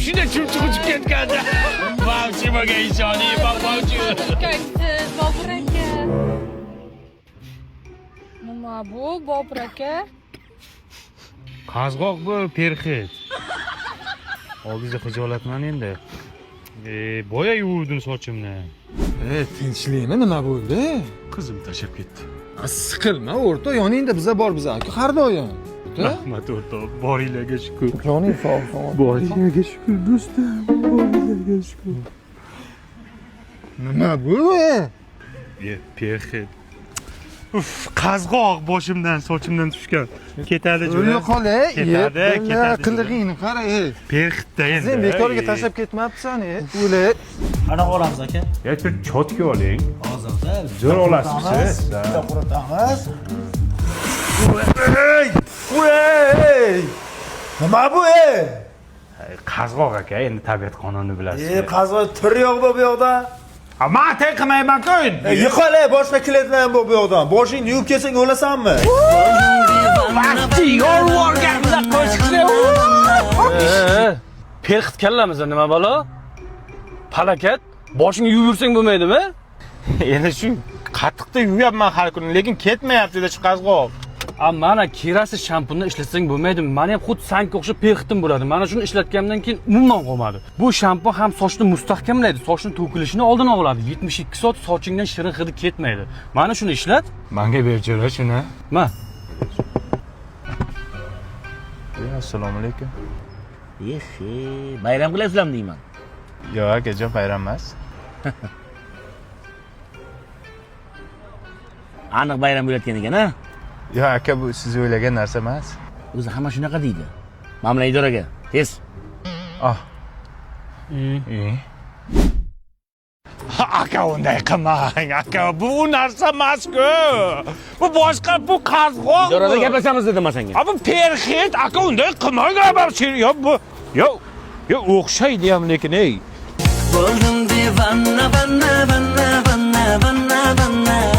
shunday chumchuq uchib ketganda. Mavsumaga ishoniy, mavzu. Qaysiz Bobur aka? Nima bu Bobur aka? Qazg'oq bu perxit. Oldingizda xijolatman endi. Boya yuvurdin sochimni. Tinchlikmi, nima bo'ldi? Qizim tashab ketdi. Siqilma o'rta, yoningda biza bor biza-ku har doim. Rahmat o'rtoq, boringlarga shukur. Joning sog'. Boringlarga shukur do'stim, boringlarga shukur. Nima bu? Perxit. Uf, qazg'oq boshimdan, sochimdan tushgan. Ketadi jo'ra. O'lib qolay. Ketadi. Qilig'ingni qara, Perxitda endi. Sen bekorga tashlab ketmabsan, o'lay. Qanaqa olamiz aka? Bir chotka oling. Hozirda Zo'r olasizsiz. bitta quritamiz. Nima bu Qazg'oq aka, endi tabiat qonunini bilasiz. Qazg'oq tur yo'q bu yoqda. Men tay qilmayman-ku. Yiqol, boshqa klientlar bu yoqdan. Boshingni yuvib kelsang o'lasanmi? Perxit kallamizda nima balo? Palakat, boshingni yuvib yursang bo'lmaydimi? Endi shu qattiqda yuvyapman har kuni, lekin ketmayapti-da shu qazg'oq. Mana kerasiz shampunni ishlatsang bo'lmaydimi? Meni ham xuddi sanki o'xshab perxitim bo'ladi. Mana shuni ishlatgandan keyin umuman qolmadi. Bu shampun ham sochni mustahkamlaydi, sochning to'kilishini oldini oladi. 72 soat sochingdan shirin hidi ketmaydi. Mana shuni ishlat. Menga berjira shuni. Ma. Assalomu alaykum. Bayram qilasizlarmi deyman. Yo'q, akajon, bayram emas. Aniq bayram bo'layotgan ekan-a? Yo'q, aka, bu siz o'ylagan narsa emas. O'zi hamma shunaqa deydi. Mana bilan idoraga. Tez. Aka, unday qilmang. Aka, bu narsa emas-ku. Bu boshqa, bu qazg'oq. Idorada gaplashamiz dedim senga. Bu perxit, aka, unday qilmang. Yo'q, bu yo'q, o'xshaydi ham lekin Bo'ldim divana, vanna, vanna, vanna, vanna, vanna.